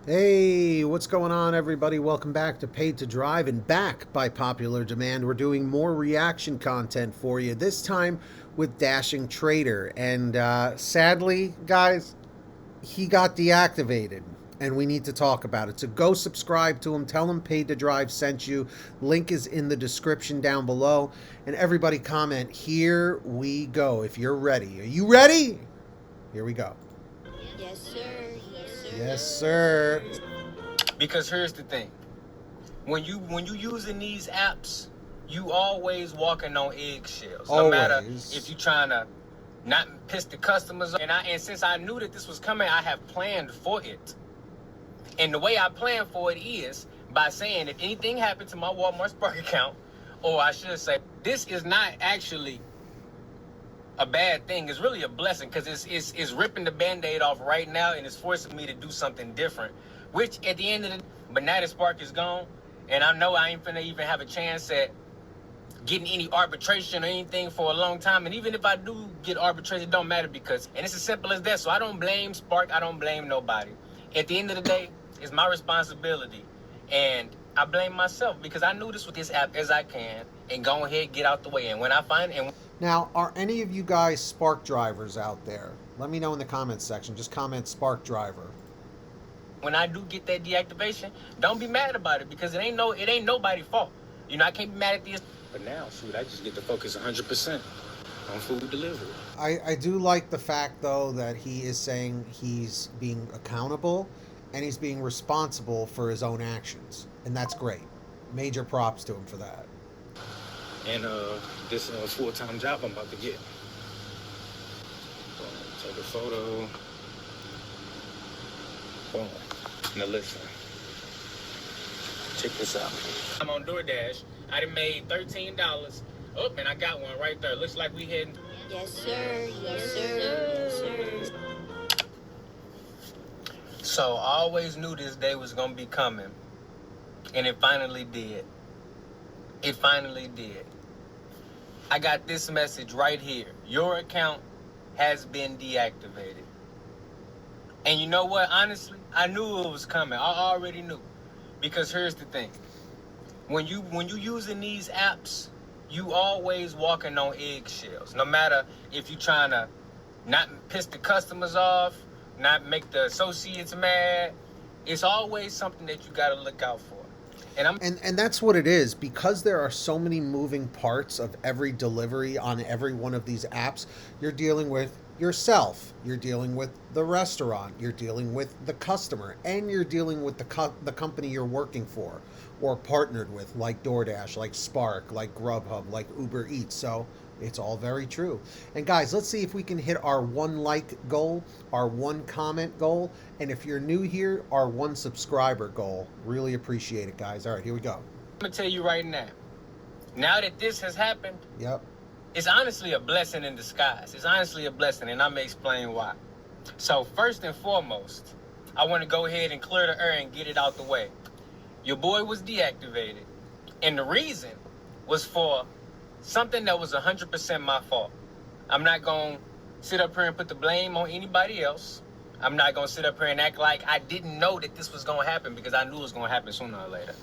Hey, what's going on, everybody? Welcome back to Paid to Drive, and back by popular demand, we're doing more reaction content for you, this time with DashingTrader. And sadly, guys, he got deactivated, and we need to talk about it. So go subscribe to him, tell him Paid to Drive sent you. Link is in the description down below. And everybody comment, here we go, if you're ready. Are you ready? Here we go. Yes, sir. Yes, sir. Yes, sir. Because here's the thing. When you using these apps, you always walking on eggshells. No matter if you're trying to not piss the customers off. And since I knew that this was coming, I have planned for it. And the way I plan for it is by saying if anything happened to my Walmart Spark account, or I should say, this is not actually a bad thing. It's really a blessing, because it's ripping the Band-Aid off right now, and it's forcing me to do something different. Which at the end of the but now the Spark is gone, and I know I ain't finna even have a chance at getting any arbitration or anything for a long time. And even if I do get arbitration, it don't matter, because, and it's as simple as that. So I don't blame Spark, I don't blame nobody. At the end of the day, it's my responsibility, and I blame myself, because I knew this with this app as I can, and go ahead, get out the way. And when I find it, Now, are any of you guys Spark drivers out there? Let me know in the comments section. Just comment Spark driver. when I do get that deactivation, don't be mad about it, because it ain't nobody's fault. You know, I can't be mad at this. But now, shoot, I just get to focus 100% on food delivery. I do like the fact, though, that he is saying he's being accountable and he's being responsible for his own actions. And that's great. Major props to him for that. And this full-time job I'm about to get. Take a photo. Boom. Now listen. Check this out. I'm on DoorDash. I done made $13. Oh, and I got one right there. Looks like we heading. Yes, sir. Yes, sir. Yes, sir. So I always knew this day was gonna be coming, and it finally did. It finally did. I got this message right here. Your account has been deactivated. And you know what? Honestly, I knew it was coming. I already knew. Because here's the thing. When you using these apps, you always walking on eggshells. No matter if you're trying to not piss the customers off, not make the associates mad, it's always something that you got to look out for. And that's what it is, because there are so many moving parts of every delivery on every one of these apps. You're dealing with yourself, you're dealing with the restaurant, you're dealing with the customer, and you're dealing with the company you're working for or partnered with, like DoorDash, like Spark, like GrubHub, like Uber Eats. So it's all very true. And guys, let's see if we can hit our 1 like goal, our 1 comment goal, and if you're new here, our 1 subscriber goal. Really appreciate it, guys. All right, here we go. I'm gonna tell you right now that this has happened, Yep. it's honestly a blessing in disguise. It's honestly a blessing, and I'm gonna explain why. So first and foremost, I want to go ahead and clear the air and get it out the way. Your boy was deactivated, and the reason was for something that was 100% my fault. I'm not going to sit up here and put the blame on anybody else. I'm not going to sit up here and act like I didn't know that this was going to happen, because I knew it was going to happen sooner or later.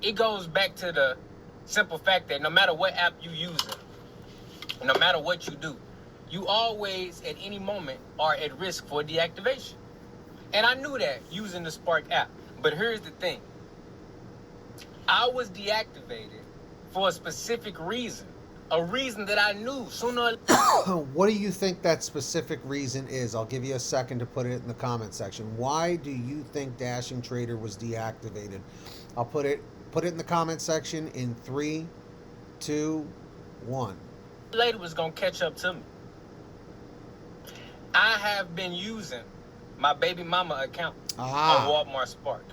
It goes back to the simple fact that no matter what app you using, no matter what you do, you always at any moment are at risk for deactivation. And I knew that using the Spark app. But here's the thing. I was deactivated for a specific reason. A reason that I knew sooner or What do you think that specific reason is? I'll give you a second to put it in the comment section. Why do you think DashingTrader was deactivated? I'll put it in the comment section in 3, 2, 1. later was going to catch up to me. I have been using my baby mama account on Walmart Spark.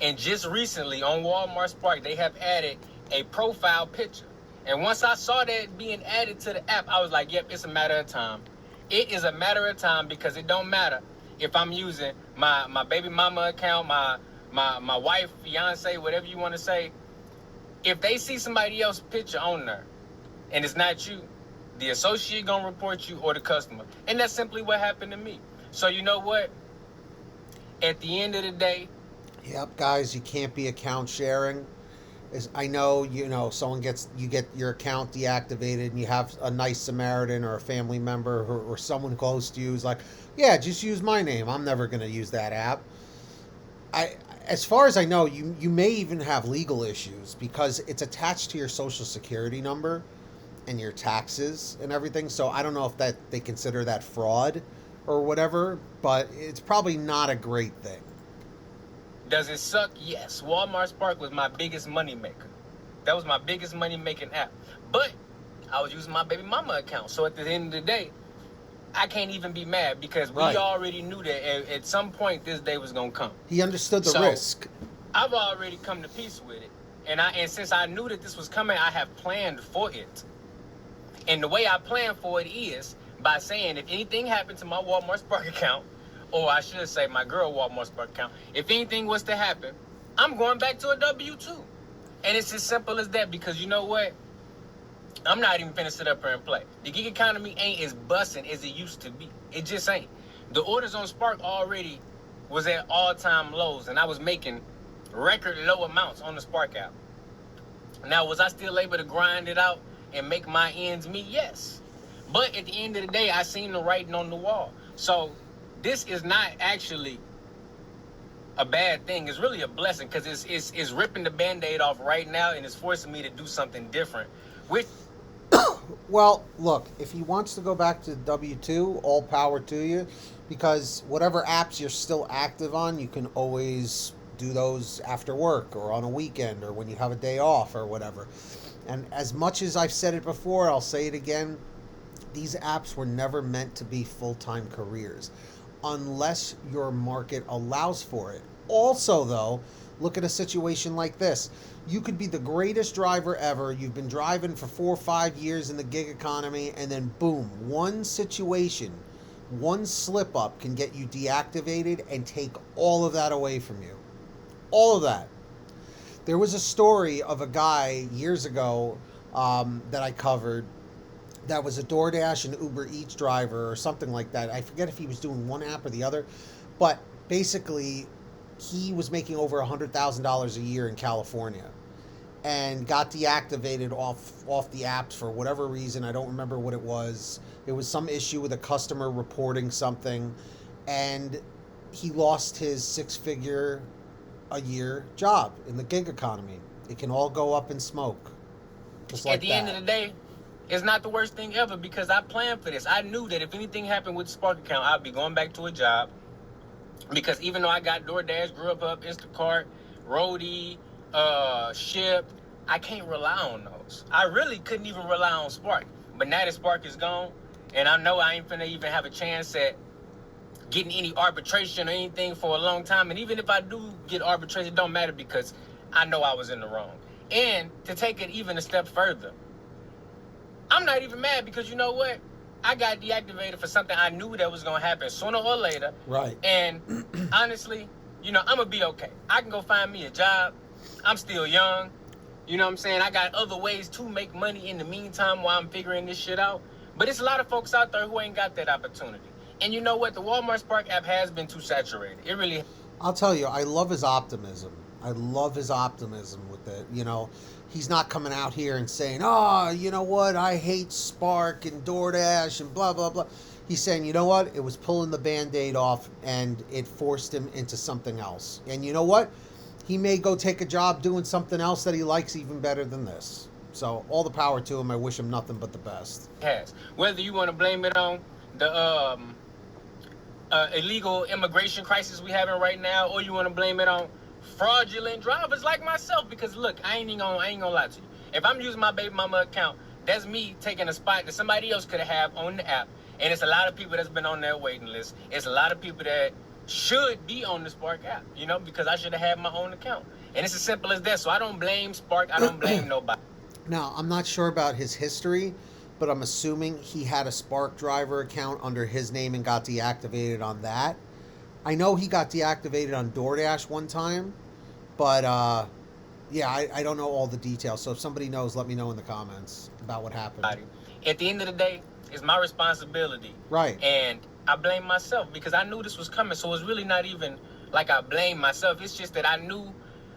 And just recently on Walmart Spark, they have added a profile picture. And once I saw that being added to the app, I was like, yep, it's a matter of time. It is a matter of time, because it don't matter if I'm using my baby mama account, my wife, fiance, whatever you want to say. If they see somebody else's picture on there and it's not you, the associate gonna report you or the customer. And that's simply what happened to me. So you know what? at the end of the day, Yep, guys, you can't be account sharing. I know, someone you get your account deactivated, and you have a nice Samaritan or a family member or someone close to you who's like, yeah, just use my name. I'm never going to use that app. As far as I know, you may even have legal issues because it's attached to your social security number and your taxes and everything. So I don't know if they consider that fraud or whatever, but it's probably not a great thing. Does it suck? Yes. Walmart Spark was my biggest money maker. That was my biggest money making app. But I was using my baby mama account. So at the end of the day, I can't even be mad because we already knew that at some point this day was going to come. He understood the risk. I've already come to peace with it. And since I knew that this was coming, I have planned for it. And the way I plan for it is by saying if anything happened to my Walmart Spark account, or I should say my girl Walmart Spark account, if anything was to happen, I'm going back to a W-2. And it's as simple as that because you know what? I'm not even finna sit up here and play. The gig economy ain't as busting as it used to be. It just ain't. The orders on Spark already was at all-time lows, and I was making record low amounts on the Spark app. Now, was I still able to grind it out and make my ends meet? Yes. But at the end of the day, I seen the writing on the wall. So this is not actually a bad thing. It's really a blessing because it's ripping the Band-Aid off right now and it's forcing me to do something different. Well, look, if he wants to go back to W-2, all power to you, because whatever apps you're still active on, you can always do those after work or on a weekend or when you have a day off or whatever. And as much as I've said it before, I'll say it again, these apps were never meant to be full-time careers unless your market allows for it. Also, though, look at a situation like this. You could be the greatest driver ever. You've been driving for 4 or 5 years in the gig economy, and then boom, one situation, one slip up can get you deactivated and take all of that away from you. All of that. There was a story of a guy years ago that I covered that was a DoorDash and Uber Eats driver or something like that. I forget if he was doing one app or the other, but basically he was making over $100,000 a year in California and got deactivated off the apps for whatever reason. I don't remember what it was. It was some issue with a customer reporting something, and he lost his 6-figure a year job in the gig economy. It can all go up in smoke. Just like at the end of the day, it's not the worst thing ever because I planned for this. I knew that if anything happened with the Spark account, I'd be going back to a job. Because even though I got DoorDash, GrubHub, Instacart, Roadie, Ship, I can't rely on those. I really couldn't even rely on Spark. But now that Spark is gone, and I know I ain't finna even have a chance at getting any arbitration or anything for a long time. And even if I do get arbitration, it don't matter because I know I was in the wrong. And to take it even a step further, I'm not even mad because you know what? I got deactivated for something I knew that was going to happen sooner or later. Right. And honestly, I'm going to be okay. I can go find me a job. I'm still young. You know what I'm saying? I got other ways to make money in the meantime while I'm figuring this shit out. But it's a lot of folks out there who ain't got that opportunity. And you know what? The Walmart Spark app has been too saturated. It really... I'll tell you, I love his optimism. I love his optimism with it. He's not coming out here and saying, oh, you know what, I hate Spark and DoorDash and blah, blah, blah. He's saying, you know what, it was pulling the Band-Aid off and it forced him into something else. And you know what? He may go take a job doing something else that he likes even better than this. So all the power to him. I wish him nothing but the best. Yes. Whether you want to blame it on the illegal immigration crisis we having right now, or you want to blame it on fraudulent drivers like myself, because look, I ain't gonna lie to you. If I'm using my baby mama account, that's me taking a spot that somebody else could have on the app. And it's a lot of people that's been on their waiting list. It's a lot of people that should be on the Spark app, because I should have had my own account. And it's as simple as that. So I don't blame Spark. I don't blame nobody. Now, I'm not sure about his history, but I'm assuming he had a Spark driver account under his name and got deactivated on that. I know he got deactivated on DoorDash one time, but yeah, I don't know all the details. So if somebody knows, let me know in the comments about what happened. At the end of the day, it's my responsibility. Right. And I blame myself because I knew this was coming. So it's really not even like I blame myself. It's just that I knew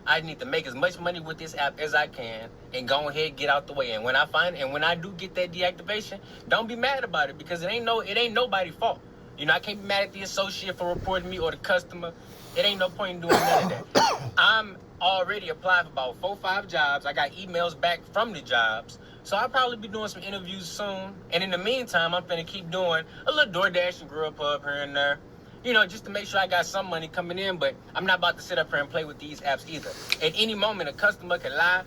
I need to make as much money with this app as I can and go ahead and get out the way. And when I do get that deactivation, don't be mad about it, because it ain't nobody's fault. You know, I can't be mad at the associate for reporting me or the customer. It ain't no point in doing none of that. I'm already applied for about 4 or 5 jobs. I got emails back from the jobs. So I'll probably be doing some interviews soon. And in the meantime, I'm finna keep doing a little DoorDash and GrubHub here and there. You know, just to make sure I got some money coming in. But I'm not about to sit up here and play with these apps either. At any moment, a customer can lie,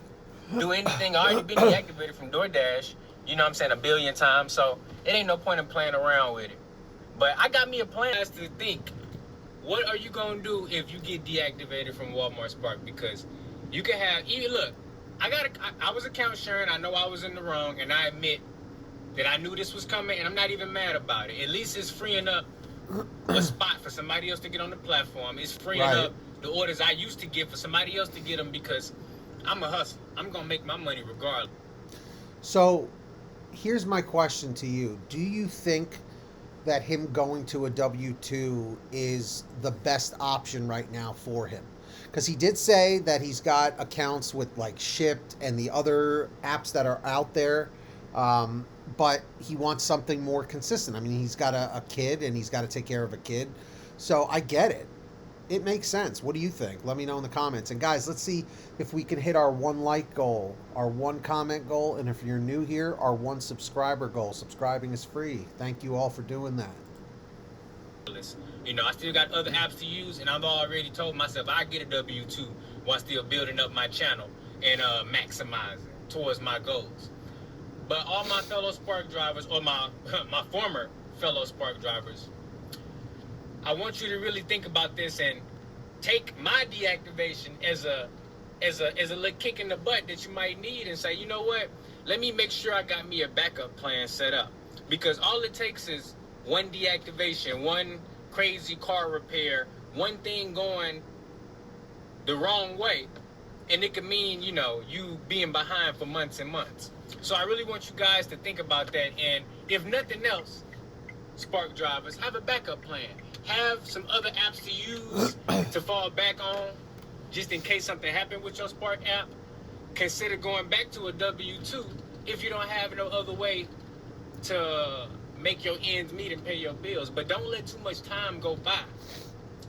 do anything. I already been deactivated from DoorDash, you know what I'm saying, 1 billion times. So it ain't no point in playing around with it. But I got me a plan as to think, what are you going to do if you get deactivated from Walmart Spark? Because you can have, look, I was account sharing. I know I was in the wrong, and I admit that I knew this was coming, and I'm not even mad about it. At least it's freeing up a spot for somebody else to get on the platform. It's freeing up the orders I used to get for somebody else to get them, because I'm a hustler. I'm going to make my money regardless. So here's my question to you. Do you think that him going to a W-2 is the best option right now for him? Because he did say that he's got accounts with like Shipped and the other apps that are out there, but he wants something more consistent. I mean, he's got a kid and he's got to take care of a kid. So I get it. It makes sense. What do you think? Let me know in the comments. And guys, let's see if we can hit our 1 like goal, our 1 comment goal, and if you're new here, our 1 subscriber goal. Subscribing is free. Thank you all for doing that. You know, I still got other apps to use, and I've already told myself I get a W-2 while still building up my channel and maximizing towards my goals. But all my fellow Spark drivers, or my former fellow Spark drivers, I want you to really think about this and take my deactivation as a little kick in the butt that you might need, and say, you know what? Let me make sure I got me a backup plan set up, because all it takes is 1 deactivation, 1 crazy car repair, 1 thing going the wrong way, and it could mean, you know, you being behind for months and months. So I really want you guys to think about that, and if nothing else, Spark drivers, have a backup plan. Have some other apps to use to fall back on, just in case something happened with your Spark app. Consider going back to a W-2 if you don't have no other way to make your ends meet and pay your bills. But don't let too much time go by.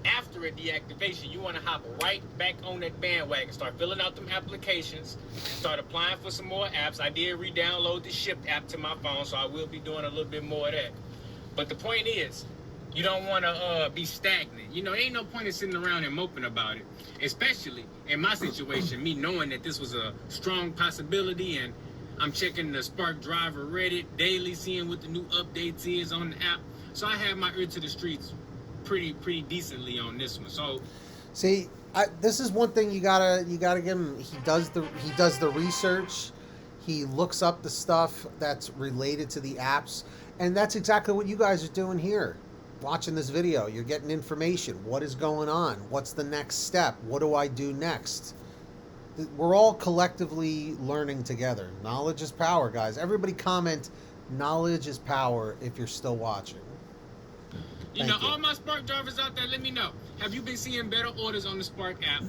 After a deactivation, you want to hop right back on that bandwagon. Start filling out them applications. Start applying for some more apps. I did re-download the Shipped app to my phone, so I will be doing a little bit more of that. But the point is, you don't want to be stagnant. You know, ain't no point in sitting around and moping about it. Especially in my situation, me knowing that this was a strong possibility, and I'm checking the Spark Driver Reddit daily, seeing what the new updates is on the app. So I have my ear to the streets pretty decently on this one. So, see, this is one thing you gotta give him. He does the research. He looks up the stuff that's related to the apps, and that's exactly what you guys are doing here. Watching this video, you're getting information. What is going on? What's the next step? What do I do next? We're all collectively learning together. Knowledge is power, guys. Everybody comment, knowledge is power, if you're still watching. You know, all my Spark drivers out there, let me know. Have you been seeing better orders on the Spark app?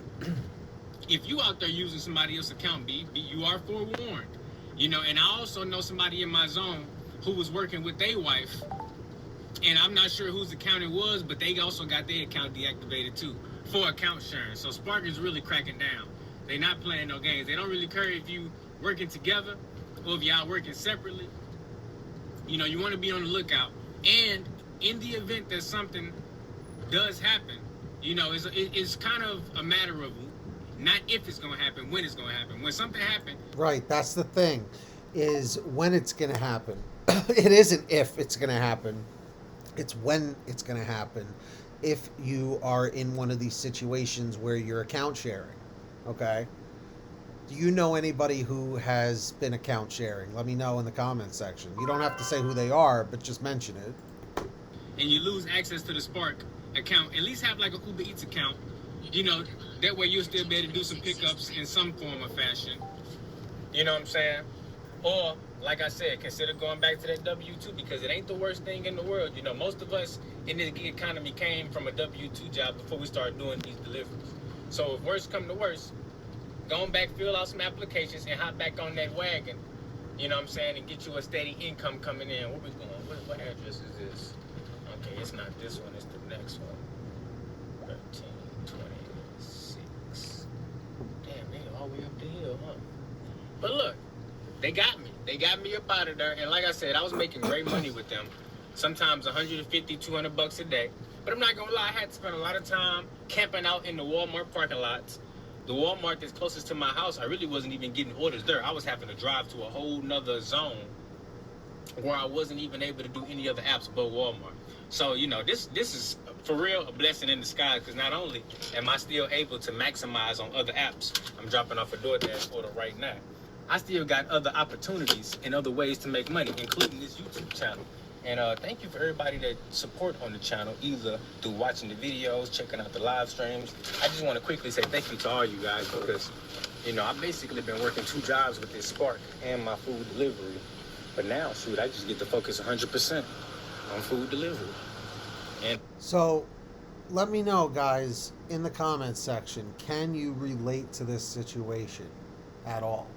If you out there using somebody else's account, you are forewarned. You know, and I also know somebody in my zone who was working with their wife, and I'm not sure whose account it was, but they also got their account deactivated too for account sharing. So Spark is really cracking down. They're not playing no games. They don't really care if you working together or if y'all working separately. You know, you want to be on the lookout. And in the event that something does happen, you know, it's kind of a matter of not if it's going to happen, when it's going to happen. When something happens. Right, that's the thing, is when it's going to happen. It isn't if it's going to happen. It's when it's going to happen, if you are in one of these situations where you're account sharing. Okay? Do you know anybody who has been account sharing? Let me know in the comments section. You don't have to say who they are, but just mention it. And you lose access to the Spark account. At least have like a Uber Eats account. You know, that way you'll still be able to do some pickups in some form or fashion. You know what I'm saying? Or like I said, consider going back to that W-2 because it ain't the worst thing in the world. You know, most of us in this gig economy came from a W-2 job before we started doing these deliveries. So if worst come to worst, going back, fill out some applications and hop back on that wagon, you know what I'm saying, and get you a steady income coming in. Where we going? What address is this? Okay, it's not this one, it's the next one. 1326. Damn, they all the way up the hill, huh? But look, they got me. They got me up out of there. And like I said, I was making great money with them. Sometimes 150, 200 bucks a day. But I'm not gonna lie, I had to spend a lot of time camping out in the Walmart parking lots. The Walmart that's closest to my house, I really wasn't even getting orders there. I was having to drive to a whole nother zone where I wasn't even able to do any other apps but Walmart. So, you know, this is for real a blessing in disguise because not only am I still able to maximize on other apps, I'm dropping off a DoorDash order right now. I still got other opportunities and other ways to make money, including this YouTube channel. And thank you for everybody that support on the channel, either through watching the videos, checking out the live streams. I just want to quickly say thank you to all you guys because, you know, I've basically been working 2 jobs with this Spark and my food delivery. But now, shoot, I just get to focus 100% on food delivery. And so, let me know, guys, in the comments section, can you relate to this situation at all?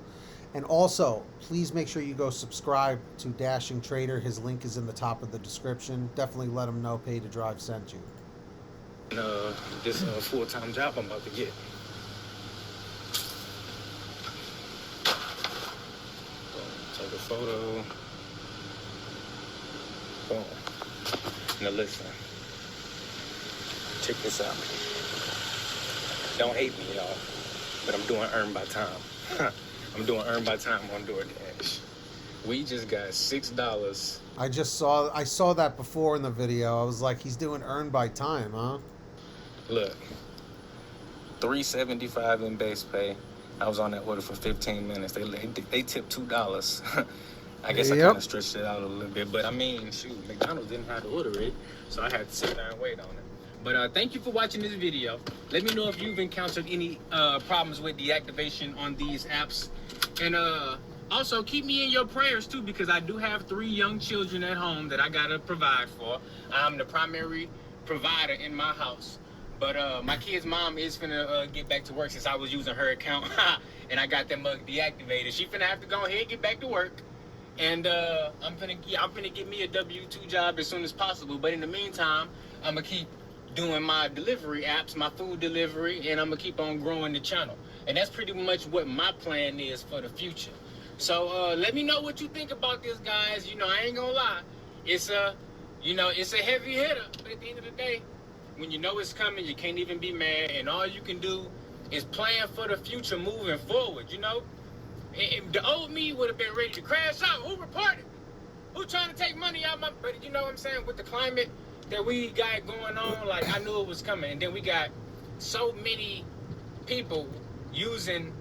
And also, please make sure you go subscribe to DashingTrader. His link is in the top of the description. Definitely let him know Pay to Drive sent you. This full-time job I'm about to get. Take a photo. Boom. Now listen. Check this out. Don't hate me, y'all. But I'm doing earn by time. I'm doing earn by time on DoorDash. We just got $6. I saw that before in the video. I was like, he's doing earn by time, huh? Look, $3.75 in base pay. I was on that order for 15 minutes. They tipped $2. I guess I kind of stretched it out a little bit, but I mean, shoot, McDonald's didn't have to order it, so I had to sit there and wait on it. But thank you for watching this video. Let me know if you've encountered any problems with deactivation on these apps. And also keep me in your prayers too, because I do have 3 young children at home that I gotta provide for. I'm the primary provider in my house. But my kid's mom is finna get back to work since I was using her account and I got that mug deactivated. She finna have to go ahead and get back to work. And I'm finna get me a W-2 job as soon as possible. But in the meantime, I'm gonna keep doing my delivery apps, my food delivery, and I'm gonna keep on growing the channel. And that's pretty much what my plan is for the future. So let me know what you think about this, guys. You know, I ain't gonna lie. It's a heavy hitter, but at the end of the day, when you know it's coming, you can't even be mad, and all you can do is plan for the future moving forward, you know? If the old me would have been ready to crash out. Who reported? Who trying to take money out my... But you know what I'm saying? With the climate that we got going on, like, I knew it was coming. And then we got so many people using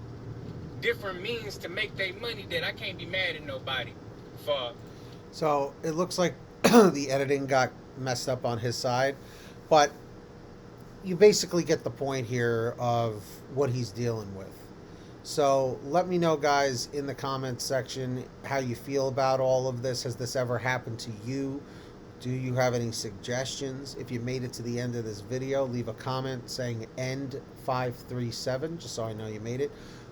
different means to make their money that I can't be mad at nobody for... So, it looks like the editing got messed up on his side. But you basically get the point here of what he's dealing with. So let me know, guys, in the comments section how you feel about all of this. Has this ever happened to you? Do you have any suggestions? If you made it to the end of this video, leave a comment saying end 537, just so I know you made it.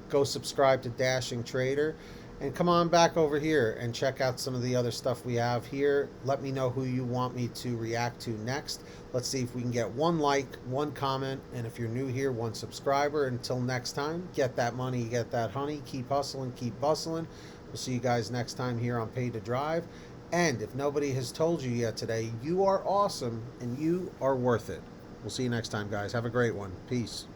Go subscribe to DashingTrader. And come on back over here and check out some of the other stuff we have here. Let me know who you want me to react to next. Let's see if we can get 1 like, 1 comment, and if you're new here, 1 subscriber. Until next time, get that money, get that honey. Keep hustling, keep bustling. We'll see you guys next time here on Pay to Drive. And if nobody has told you yet today, you are awesome and you are worth it. We'll see you next time, guys. Have a great one. Peace.